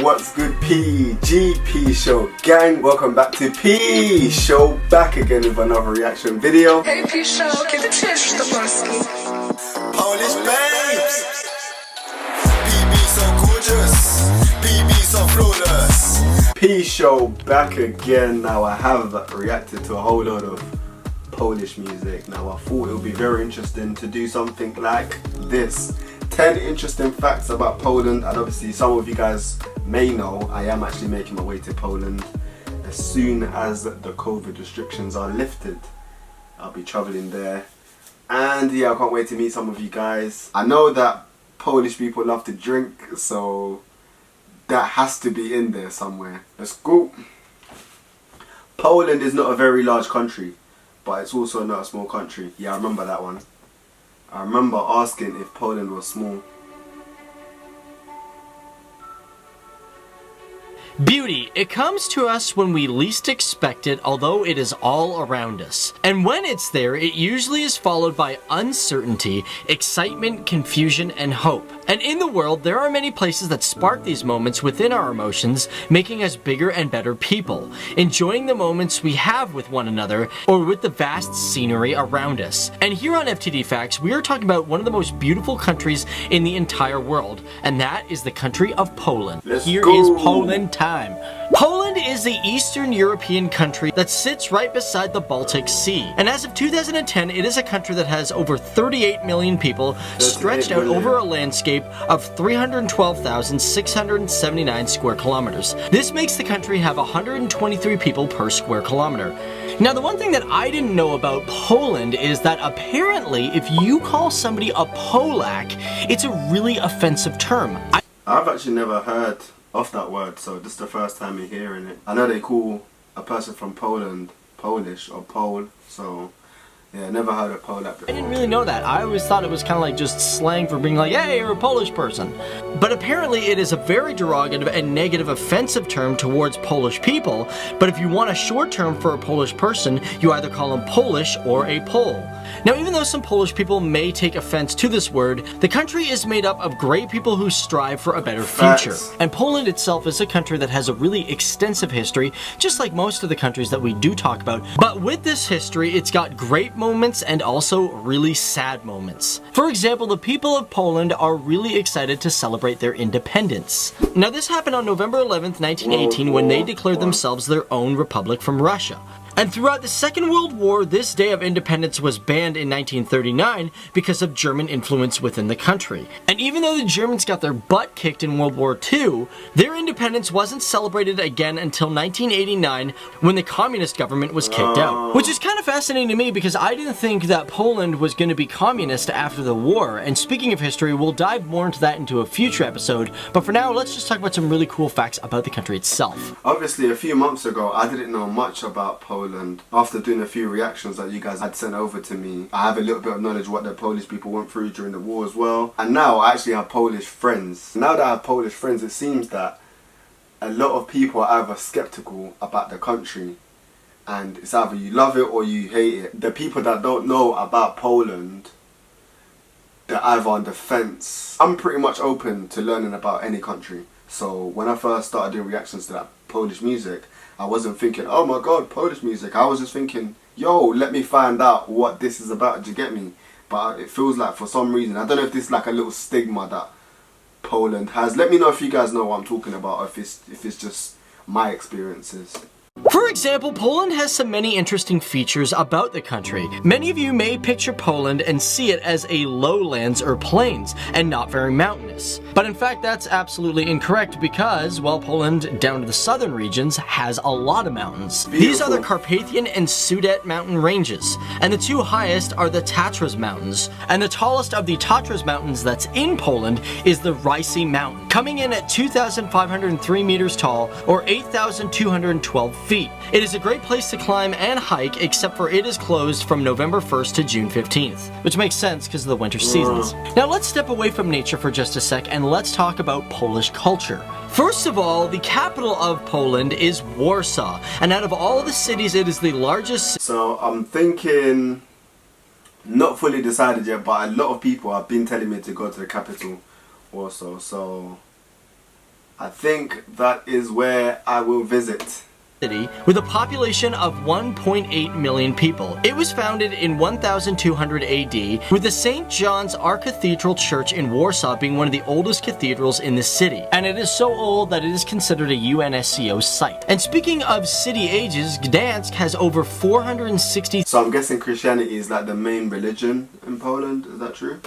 what's good PSHOW gang? Welcome back to PSHOW, back again with another reaction video. Hey PSHOW, kiedy przyjeżdżasz do Polski? Polish babes, BB so gorgeous, BB so flawless. PSHOW back again. Now I have reacted to a whole lot of Polish music. Now I thought it would be very interesting to do something like this. 10 interesting facts about Poland, and obviously some of you guys may know I am actually making my way to Poland as soon as the COVID restrictions are lifted. I'll be traveling there, and yeah, I can't wait to meet some of you guys. I know that Polish people love to drink, so that has to be in there somewhere. Let's go. Poland is not a very large country, but it's also not a small country. Yeah, I remember that one. I remember asking if Poland was small. Beauty, it comes to us when we least expect it, although it is all around us. And when it's there, it usually is followed by uncertainty, excitement, confusion, and hope. And in the world, there are many places that spark these moments within our emotions, making us bigger and better people, enjoying the moments we have with one another, or with the vast scenery around us. And here on FTD Facts, we are talking about one of the most beautiful countries in the entire world, and that is the country of Poland. Here is Poland time. Poland is the Eastern European country that sits right beside the Baltic Sea. And as of 2010, it is a country that has over 38 million people stretched out over a landscape of 312,679 square kilometers. This makes the country have 123 people per square kilometer. Now, the one thing that I didn't know about Poland is that apparently if you call somebody a Polak, it's a really offensive term. I've actually never heard of that word, so this is the first time you're hearing it. I know they call a person from Poland Polish or Pole, so yeah, never heard of Polak before. I didn't really know that. I always thought it was kind of like just slang for being like, hey, you're a Polish person. But apparently it is a very derogative and negative offensive term towards Polish people, but if you want a short term for a Polish person, you either call them Polish or a Pole. Now, even though some Polish people may take offense to this word, the country is made up of great people who strive for a better future. And Poland itself is a country that has a really extensive history, just like most of the countries that we do talk about. But with this history, it's got great moments and also really sad moments. For example, the people of Poland are really excited to celebrate their independence. Now, this happened on November 11th, 1918, when they declared themselves their own republic from Russia. And throughout the Second World War, this Day of Independence was banned in 1939 because of German influence within the country. And even though the Germans got their butt kicked in World War II, their independence wasn't celebrated again until 1989 when the communist government was kicked out. Which is kind of fascinating to me because I didn't think that Poland was going to be communist after the war. And speaking of history, we'll dive more into that into a future episode. But for now, let's just talk about some really cool facts about the country itself. Obviously, a few months ago, I didn't know much about Poland. After doing a few reactions that you guys had sent over to me, I have a little bit of knowledge of what the Polish people went through during the war as well. And now I actually have Polish friends. Now that I have Polish friends, it seems that a lot of people are either skeptical about the country, and it's either you love it or you hate it. The people that don't know about Poland, they're either on the fence. I'm pretty much open to learning about any country. So when I first started doing reactions to that Polish music, I wasn't thinking, oh my god, Polish music. I was just thinking, yo, let me find out what this is about. Do you get me? But it feels like for some reason, I don't know if this is like a little stigma that Poland has. Let me know if you guys know what I'm talking about, or if it's just my experiences. For example, Poland has some many interesting features about the country. Many of you may picture Poland and see it as a lowlands or plains, and not very mountainous. But in fact, that's absolutely incorrect because, well, Poland, down to the southern regions, has a lot of mountains. Beautiful. These are the Carpathian and Sudet mountain ranges, and the two highest are the Tatras Mountains. And the tallest of the Tatras Mountains that's in Poland is the Rysy Mountain, coming in at 2,503 meters tall, or 8,212 feet. It is a great place to climb and hike, except for it is closed from November 1st to June 15th, which makes sense because of the winter seasons. Now let's step away from nature for just a sec and let's talk about Polish culture. First of all, the capital of Poland is Warsaw, and out of all the cities, it is the largest. So I'm thinking, not fully decided yet, but a lot of people have been telling me to go to the capital, Warsaw. So I think that is where I will visit. City with a population of 1.8 million people. It was founded in 1200 AD, with the St. John's Archcathedral Church in Warsaw being one of the oldest cathedrals in the city. And it is so old that it is considered a UNESCO site. And speaking of city ages, Gdansk has over 460,000 So I'm guessing Christianity is like the main religion in Poland, is that true?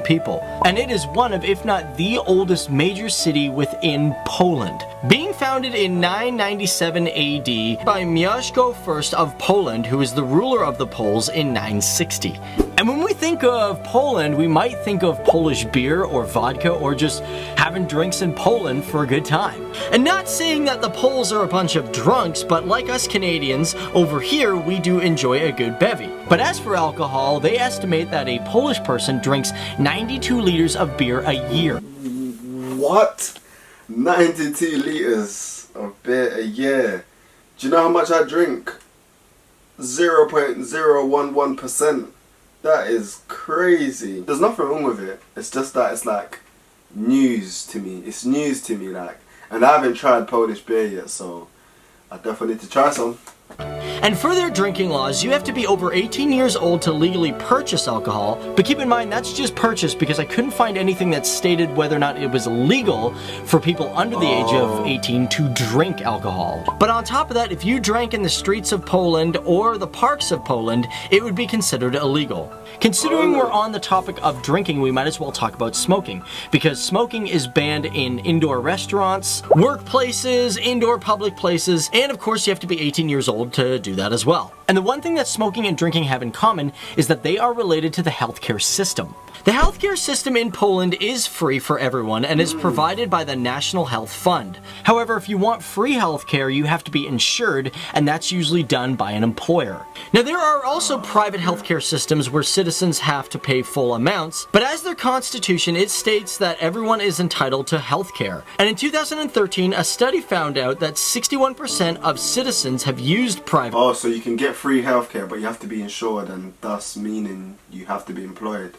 people. And it is one of, if not the oldest major city within Poland. Being founded in 997 AD by Mieszko I of Poland, who is the ruler of the Poles in 960. And when we think of Poland, we might think of Polish beer or vodka or just having drinks in Poland for a good time. And not saying that the Poles are a bunch of drunks, but like us Canadians, over here we do enjoy a good bevy. But as for alcohol, they estimate that a Polish person drinks 92 liters of beer a year. What? 92 litres of beer a year. Do you know how much I drink? 0.011%. That is crazy. There's nothing wrong with it. It's just that it's like news to me. It's news to me, like. And I haven't tried Polish beer yet, so I definitely need to try some. And for their drinking laws, you have to be over 18 years old to legally purchase alcohol, but keep in mind that's just purchase because I couldn't find anything that stated whether or not it was legal for people under the age of 18 to drink alcohol. But on top of that, if you drank in the streets of Poland or the parks of Poland, it would be considered illegal. Considering we're on the topic of drinking, we might as well talk about smoking, because smoking is banned in indoor restaurants, workplaces, indoor public places, and of course you have to be 18 years old to do that as well. And the one thing that smoking and drinking have in common is that they are related to the healthcare system. The healthcare system in Poland is free for everyone and is provided by the National Health Fund. However, if you want free healthcare, you have to be insured, and that's usually done by an employer. Now, there are also private healthcare systems where citizens have to pay full amounts, but as their constitution, it states that everyone is entitled to healthcare. And in 2013, a study found out that 61% of citizens have used private. Oh, so you can get free healthcare, but you have to be insured, and thus meaning you have to be employed.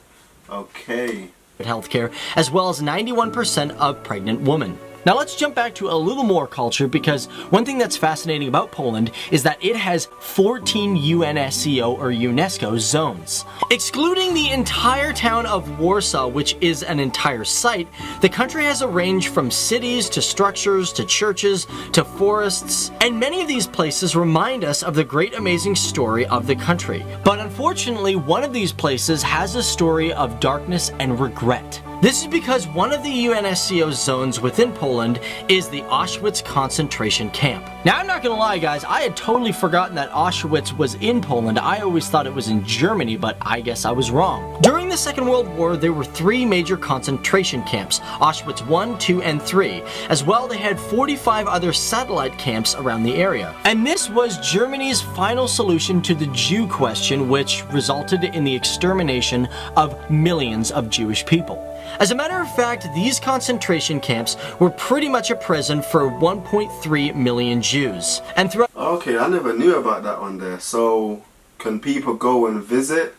Okay. Healthcare, as well as 91% of pregnant women. Now let's jump back to a little more culture, because one thing that's fascinating about Poland is that it has 14 UNESCO or UNESCO zones. Excluding the entire town of Warsaw, which is an entire site, the country has a range from cities to structures to churches to forests, and many of these places remind us of the great amazing story of the country. But unfortunately, one of these places has a story of darkness and regret. This is because one of the UNESCO zones within Poland is the Auschwitz concentration camp. Now, I'm not gonna lie, guys, I had totally forgotten that Auschwitz was in Poland. I always thought it was in Germany, but I guess I was wrong. During the Second World War, there were 3 major concentration camps, Auschwitz 1, 2, and 3. As well, they had 45 other satellite camps around the area. And this was Germany's final solution to the Jew question, which resulted in the extermination of millions of Jewish people. As a matter of fact, these concentration camps were pretty much a prison for 1.3 million Jews. And throughout— Okay, I never knew about that one there. So, can people go and visit,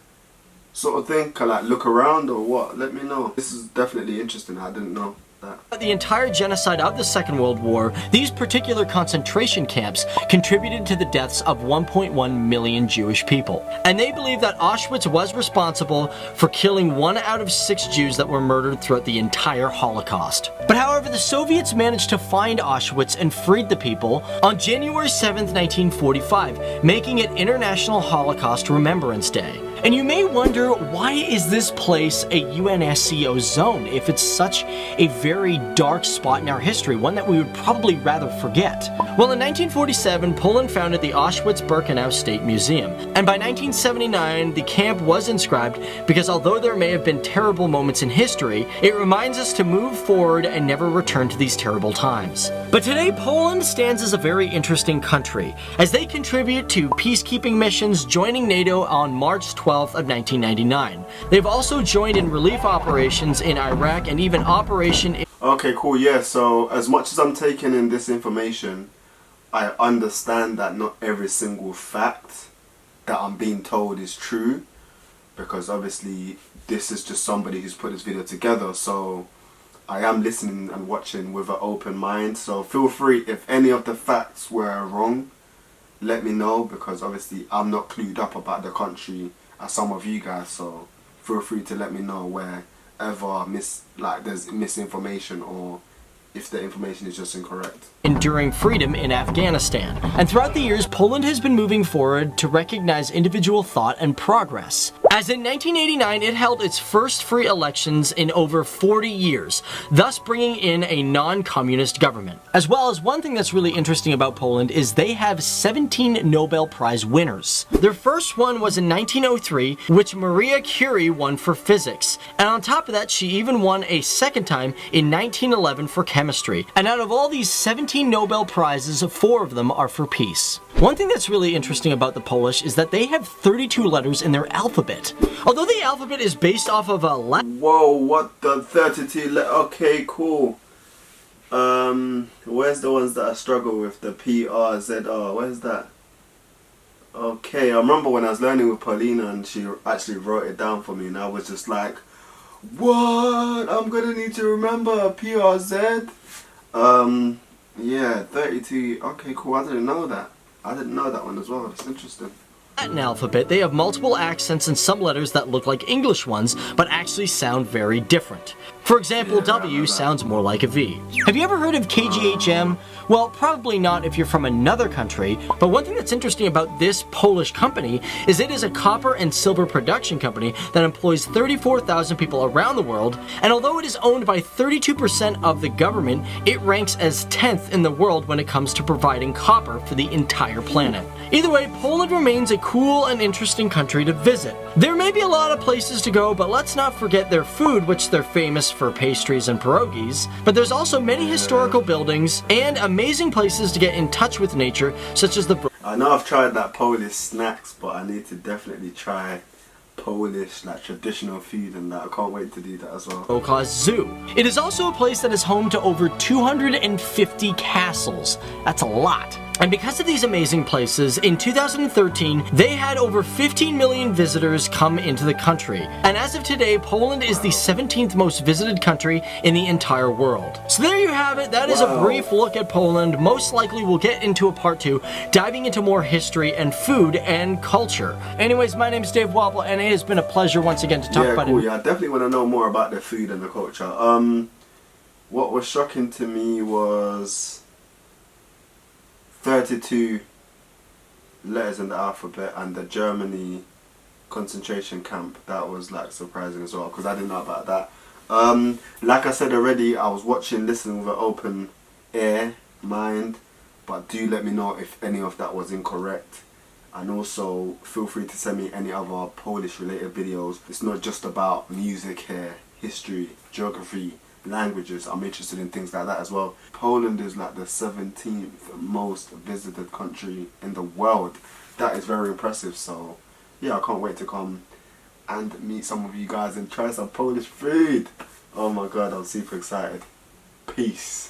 sort of thing? Can I look around or what? Let me know. This is definitely interesting. I didn't know that. The entire genocide of the Second World War, these particular concentration camps contributed to the deaths of 1.1 million Jewish people. And they believe that Auschwitz was responsible for killing 1 out of 6 Jews that were murdered throughout the entire Holocaust. But however, the Soviets managed to find Auschwitz and freed the people on January 7th, 1945, making it International Holocaust Remembrance Day. And you may wonder, why is this place a UNESCO zone if it's such a very dark spot in our history, one that we would probably rather forget? Well, in 1947, Poland founded the Auschwitz-Birkenau State Museum, and by 1979, the camp was inscribed because although there may have been terrible moments in history, it reminds us to move forward and never return to these terrible times. But today, Poland stands as a very interesting country, as they contribute to peacekeeping missions, joining NATO on March 12th of 1999. They've also joined in relief operations in Iraq and even Operation... Okay, cool, yeah, so as much as I'm taking in this information, I understand that not every single fact that I'm being told is true, because obviously this is just somebody who's put this video together, so I am listening and watching with an open mind. So feel free, if any of the facts were wrong, let me know, because obviously I'm not clued up about the country as some of you guys. So feel free to let me know wherever there's misinformation, or if the information is just incorrect. Enduring freedom in Afghanistan. And throughout the years, Poland has been moving forward to recognize individual thought and progress. As in 1989, it held its first free elections in over 40 years, thus bringing in a non-communist government. As well as, one thing that's really interesting about Poland is they have 17 Nobel Prize winners. Their first one was in 1903, which Maria Curie won for physics. And on top of that, she even won a second time in 1911 for chemistry. And out of all these 17 Nobel Prizes, 4 of them are for peace. One thing that's really interesting about the Polish is that they have 32 letters in their alphabet. Although the alphabet is based off of a Latin... Whoa, what the 32 okay, cool. Where's the ones that I struggle with? The PRZR, where's that? Okay, I remember when I was learning with Paulina and she actually wrote it down for me, and I was just like, what? I'm gonna need to remember PRZ. Yeah, 32. Okay, cool. I didn't know that. I didn't know that one as well. That's interesting. Latin alphabet, they have multiple accents and some letters that look like English ones, but actually sound very different. For example, W sounds more like a V. Have you ever heard of KGHM? Well, probably not if you're from another country, but one thing that's interesting about this Polish company is it is a copper and silver production company that employs 34,000 people around the world, and although it is owned by 32% of the government, it ranks as 10th in the world when it comes to providing copper for the entire planet. Either way, Poland remains a cool and interesting country to visit. There may be a lot of places to go, but let's not forget their food, which they're famous for pastries and pierogies. But there's also many historical buildings and amazing places to get in touch with nature, such as the... I know I've tried that Polish snacks, but I need to definitely try Polish, traditional food, and that. I can't wait to do that as well. Warsaw Zoo. It is also a place that is home to over 250 castles. That's a lot. And because of these amazing places, in 2013, they had over 15 million visitors come into the country. And as of today, Poland is the 17th most visited country in the entire world. So there you have it. That is a brief look at Poland. Most likely we'll get into a part 2, diving into more history and food and culture. Anyways, my name is Dave Wobble, and it has been a pleasure once again to talk about it. Yeah, I definitely want to know more about the food and the culture. What was shocking to me was 32 letters in the alphabet, and the Germany concentration camp. That was surprising as well, because I didn't know about that. Like I said already, I was listening with an open ear, mind, but do let me know if any of that was incorrect. And also feel free to send me any other Polish related videos. It's not just about music here, history, geography, languages. I'm interested in things like that as well. Poland is the 17th most visited country in the world. That is very impressive. So yeah, I can't wait to come and meet some of you guys and try some Polish food. Oh my god, I'm super excited. Peace.